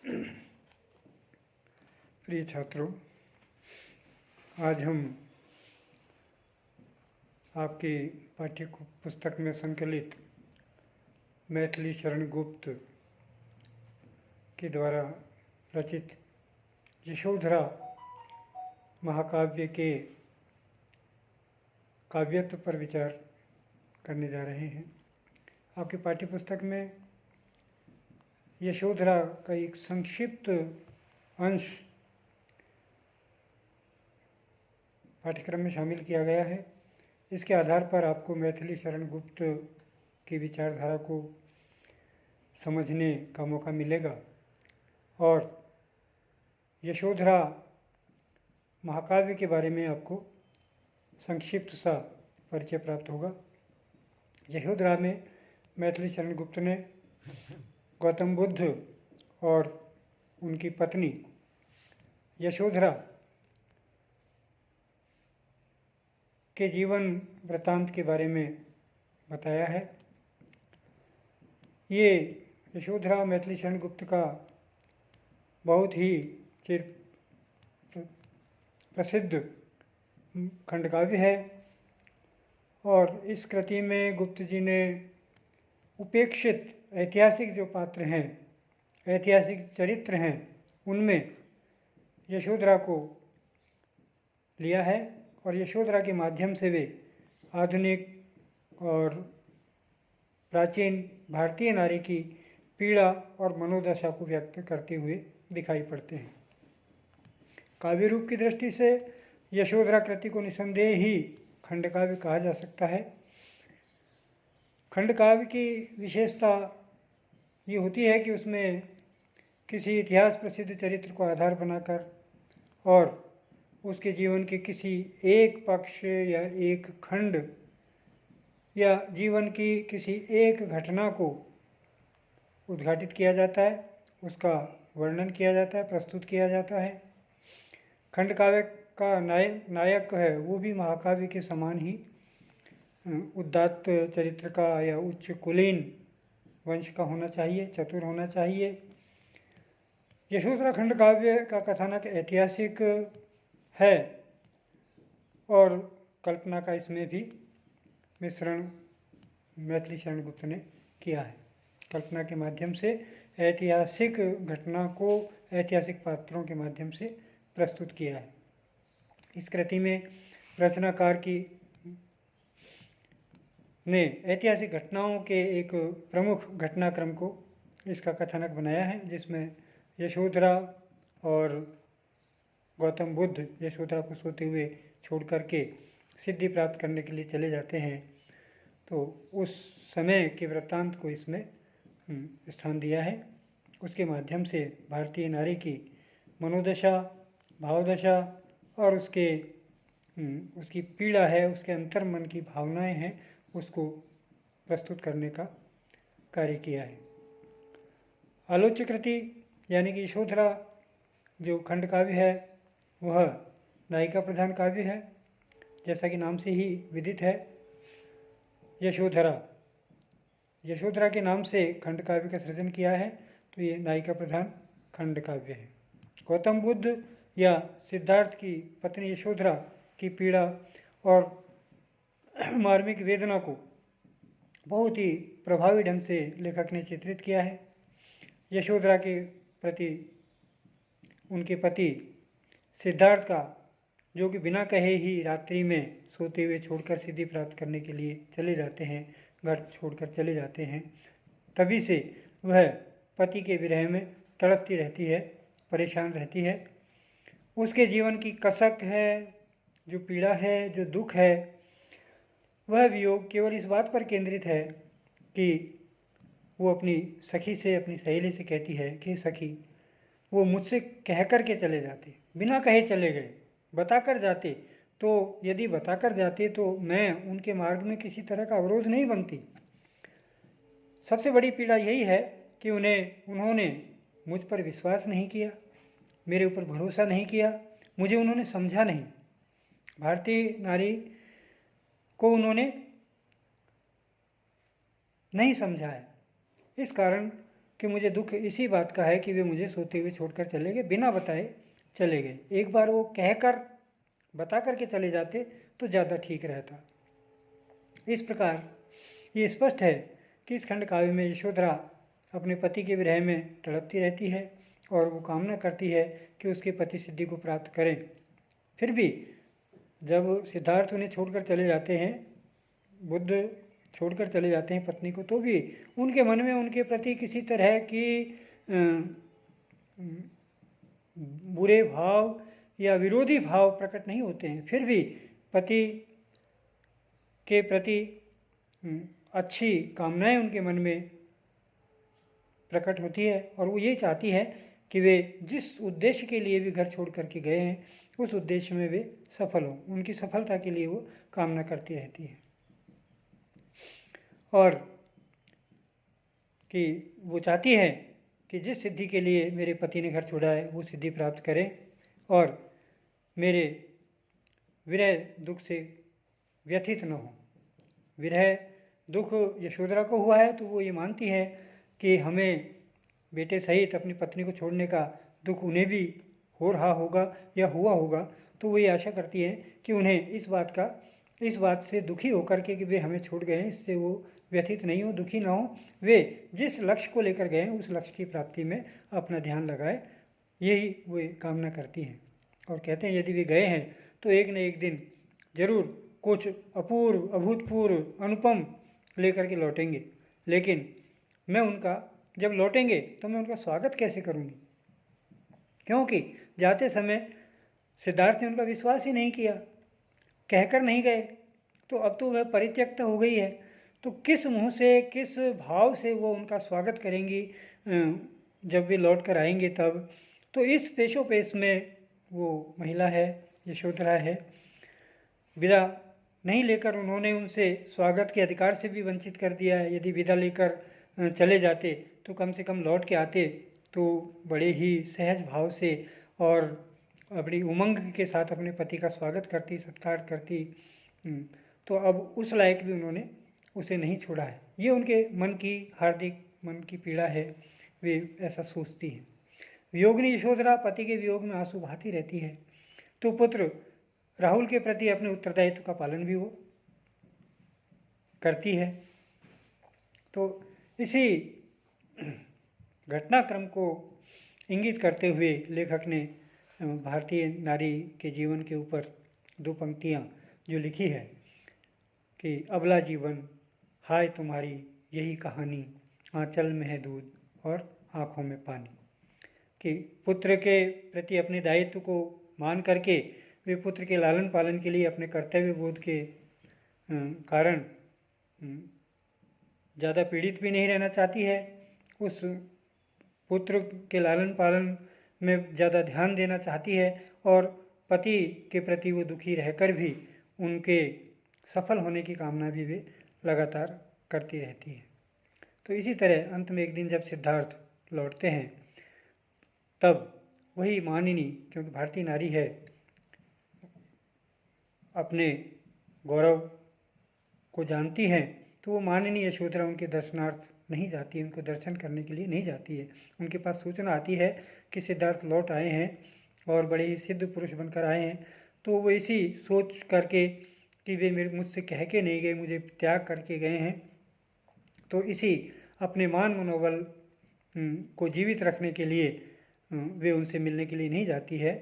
प्रिय छात्रों, आज हम आपकी पाठ्य पुस्तक में संकलित मैथिली शरण गुप्त के द्वारा रचित यशोधरा महाकाव्य के काव्यत्व पर विचार करने जा रहे हैं। आपकी पाठ्य पुस्तक में यशोधरा का एक संक्षिप्त अंश पाठ्यक्रम में शामिल किया गया है। इसके आधार पर आपको मैथिली शरण गुप्त की विचारधारा को समझने का मौका मिलेगा और यशोधरा महाकाव्य के बारे में आपको संक्षिप्त सा परिचय प्राप्त होगा। यशोधरा में मैथिली शरण गुप्त ने गौतम बुद्ध और उनकी पत्नी यशोधरा के जीवन वृत्तांत के बारे में बताया है। ये यशोधरा मैथिली शरण गुप्त का बहुत ही चिर प्रसिद्ध खंडकाव्य है और इस कृति में गुप्त जी ने उपेक्षित ऐतिहासिक जो पात्र हैं, ऐतिहासिक चरित्र हैं, उनमें यशोधरा को लिया है और यशोधरा के माध्यम से वे आधुनिक और प्राचीन भारतीय नारी की पीड़ा और मनोदशा को व्यक्त करते हुए दिखाई पड़ते हैं। काव्य रूप की दृष्टि से यशोधरा कृति को निसंदेह ही खंडकाव्य कहा जा सकता है। खंडकाव्य की विशेषता ये होती है कि उसमें किसी इतिहास प्रसिद्ध चरित्र को आधार बनाकर और उसके जीवन के किसी एक पक्ष या एक खंड या जीवन की किसी एक घटना को उद्घाटित किया जाता है, उसका वर्णन किया जाता है, प्रस्तुत किया जाता है। खंडकाव्य का नायक है वो भी महाकाव्य के समान ही उदात्त चरित्र का या उच्च कुलीन वंश का होना चाहिए, चतुर होना चाहिए। यशोधरा खंडकाव्य का कथानक ऐतिहासिक है और कल्पना का इसमें भी मिश्रण मैथिली शरण गुप्त ने किया है। कल्पना के माध्यम से ऐतिहासिक घटना को ऐतिहासिक पात्रों के माध्यम से प्रस्तुत किया है। इस कृति में रचनाकार की ने ऐतिहासिक घटनाओं के एक प्रमुख घटनाक्रम को इसका कथानक बनाया है, जिसमें यशोधरा और गौतम बुद्ध यशोधरा को सोते हुए छोड़ करके सिद्धि प्राप्त करने के लिए चले जाते हैं। तो उस समय के वृत्तांत को इसमें स्थान दिया है। उसके माध्यम से भारतीय नारी की मनोदशा, भावदशा और उसकी पीड़ा है, उसके अंतर मन की भावनाएं हैं, उसको प्रस्तुत करने का कार्य किया है। आलोच्य कृति यानी कि यशोधरा जो खंड काव्य है वह नायिका प्रधान काव्य है, जैसा कि नाम से ही विदित है। यशोधरा के नाम से खंड काव्य का सृजन किया है, तो ये नायिका प्रधान खंड काव्य है। गौतम बुद्ध या सिद्धार्थ की पत्नी यशोधरा की पीड़ा और मार्मिक वेदना को बहुत ही प्रभावी ढंग से लेखक ने चित्रित किया है। यशोधरा के प्रति उनके पति सिद्धार्थ का, जो कि बिना कहे ही रात्रि में सोते हुए छोड़कर सिद्धि प्राप्त करने के लिए चले जाते हैं, घर छोड़कर चले जाते हैं, तभी से वह पति के विरह में तड़पती रहती है, परेशान रहती है। उसके जीवन की कसक है, जो पीड़ा है, जो दुख है, वह वियोग केवल इस बात पर केंद्रित है कि वो अपनी सखी से, अपनी सहेली से कहती है कि सखी, वो मुझसे कह कर के चले जाते, बिना कहे चले गए, बताकर जाते, तो यदि बताकर जाते तो मैं उनके मार्ग में किसी तरह का अवरोध नहीं बनती। सबसे बड़ी पीड़ा यही है कि उन्होंने मुझ पर विश्वास नहीं किया, मेरे ऊपर भरोसा नहीं किया, मुझे उन्होंने समझा नहीं। भारतीय नारी को उन्होंने नहीं समझा है। इस कारण कि मुझे दुख इसी बात का है कि वे मुझे सोते हुए छोड़कर चले गए, बिना बताए चले गए। एक बार वो कहकर बता करके चले जाते तो ज़्यादा ठीक रहता। इस प्रकार ये स्पष्ट है कि इस खंड काव्य में यशोधरा अपने पति के विरह में तड़पती रहती है और वो कामना करती है कि उसके पति सिद्धि को प्राप्त करें। फिर भी जब सिद्धार्थ उन्हें छोड़कर चले जाते हैं, बुद्ध छोड़कर चले जाते हैं पत्नी को, तो भी उनके मन में उनके प्रति किसी तरह की बुरे भाव या विरोधी भाव प्रकट नहीं होते हैं। फिर भी पति के प्रति अच्छी कामनाएं उनके मन में प्रकट होती है और वो ये चाहती है कि वे जिस उद्देश्य के लिए भी घर छोड़ करके गए हैं उस उद्देश्य में वे सफल हों। उनकी सफलता के लिए वो कामना करती रहती है और कि वो चाहती है कि जिस सिद्धि के लिए मेरे पति ने घर छोड़ा है वो सिद्धि प्राप्त करें और मेरे विरह दुख से व्यथित न हो। विरह दुख यशोधरा को हुआ है तो वो ये मानती है कि हमें बेटे सहित अपनी पत्नी को छोड़ने का दुख उन्हें भी हो रहा होगा या हुआ होगा, तो वो ये आशा करती है कि उन्हें इस बात से दुखी होकर के कि वे हमें छोड़ गए हैं, इससे वो व्यथित नहीं हो, दुखी ना हो। वे जिस लक्ष्य को लेकर गए हैं उस लक्ष्य की प्राप्ति में अपना ध्यान लगाए, यही वो कामना करती हैं। और कहते हैं यदि वे गए हैं तो एक न एक दिन जरूर कुछ अपूर्व, अभूतपूर्व, अनुपम लेकर के लौटेंगे। लेकिन मैं उनका जब लौटेंगे तो मैं उनका स्वागत कैसे करूँगी, क्योंकि जाते समय सिद्धार्थ ने उनका विश्वास ही नहीं किया, कहकर नहीं गए, तो अब तो वह परित्यक्त हो गई है, तो किस मुँह से, किस भाव से वो उनका स्वागत करेंगी जब वे लौट कर आएंगे तब। तो इस पेशोपेश में वो महिला है, यशोधरा है। विदा नहीं लेकर उन्होंने उनसे स्वागत के अधिकार से भी वंचित कर दिया है। यदि विदा लेकर चले जाते तो कम से कम लौट के आते तो बड़े ही सहज भाव से और बड़ी उमंग के साथ अपने पति का स्वागत करती, सत्कार करती। तो अब उस लायक भी उन्होंने उसे नहीं छोड़ा है। ये उनके मन की हार्दिक मन की पीड़ा है, वे ऐसा सोचती हैं। वियोगिनी यशोधरा पति के वियोग में आंसू बहाती रहती है, तो पुत्र राहुल के प्रति अपने उत्तरदायित्व का पालन भी वो करती है। तो इसी घटनाक्रम को इंगित करते हुए लेखक ने भारतीय नारी के जीवन के ऊपर दो पंक्तियाँ जो लिखी है कि अबला जीवन हाय तुम्हारी यही कहानी, आंचल में है दूध और आँखों में पानी। कि पुत्र के प्रति अपने दायित्व को मान करके वे पुत्र के लालन पालन के लिए अपने कर्तव्य बोध के कारण ज़्यादा पीड़ित भी नहीं रहना चाहती है, उस पुत्र के लालन पालन में ज़्यादा ध्यान देना चाहती है और पति के प्रति वो दुखी रहकर भी उनके सफल होने की कामना भी वे लगातार करती रहती है। तो इसी तरह अंत में एक दिन जब सिद्धार्थ लौटते हैं तब वही मानिनी, क्योंकि भारतीय नारी है, अपने गौरव को जानती हैं, तो वो माननीय यशोधरा उनके दर्शनार्थ नहीं जाती है, उनको दर्शन करने के लिए नहीं जाती है। उनके पास सूचना आती है कि सिद्धार्थ लौट आए हैं और बड़े ही सिद्ध पुरुष बनकर आए हैं, तो वो इसी सोच करके कि वे मुझसे कह के नहीं गए, मुझे त्याग करके गए हैं, तो इसी अपने मान मनोबल को जीवित रखने के लिए वे उनसे मिलने के लिए नहीं जाती है,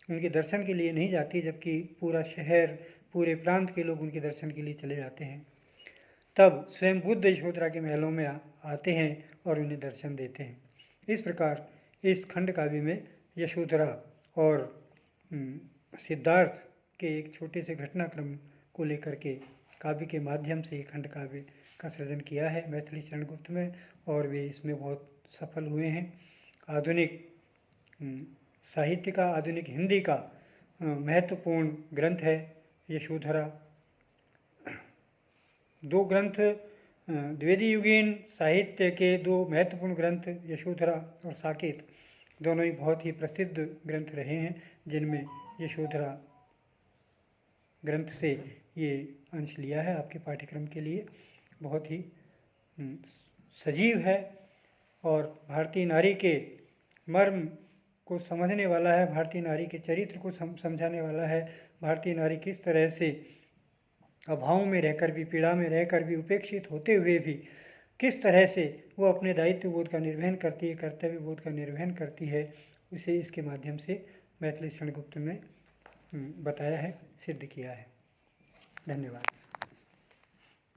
उनके दर्शन के लिए नहीं जाती, जबकि पूरा शहर, पूरे प्रांत के लोग उनके दर्शन के लिए चले जाते हैं। तब स्वयं बुद्ध यशोधरा के महलों में आते हैं और उन्हें दर्शन देते हैं। इस प्रकार इस खंड काव्य में यशोधरा और सिद्धार्थ के एक छोटे से घटनाक्रम को लेकर के काव्य के माध्यम से खंड काव्य का सृजन किया है मैथिली चरणगुप्त में, और वे इसमें बहुत सफल हुए हैं। आधुनिक साहित्य का, आधुनिक हिंदी का महत्वपूर्ण ग्रंथ है यशोधरा। दो ग्रंथ, द्विवेदी युगीन साहित्य के दो महत्वपूर्ण ग्रंथ यशोधरा और साकेत दोनों ही बहुत ही प्रसिद्ध ग्रंथ रहे हैं, जिनमें यशोधरा ग्रंथ से ये अंश लिया है आपके पाठ्यक्रम के लिए। बहुत ही सजीव है, और भारतीय नारी के मर्म को समझने वाला है, भारतीय नारी के चरित्र को समझाने वाला है। भारतीय नारी किस तरह से अभाव में रहकर भी, पीड़ा में रहकर भी, उपेक्षित होते हुए भी किस तरह से वो अपने दायित्व बोध का निर्वहन करती है, कर्तव्य बोध का निर्वहन करती है, उसे इसके माध्यम से मैथिली क्षणगुप्त में बताया है, सिद्ध किया है। धन्यवाद।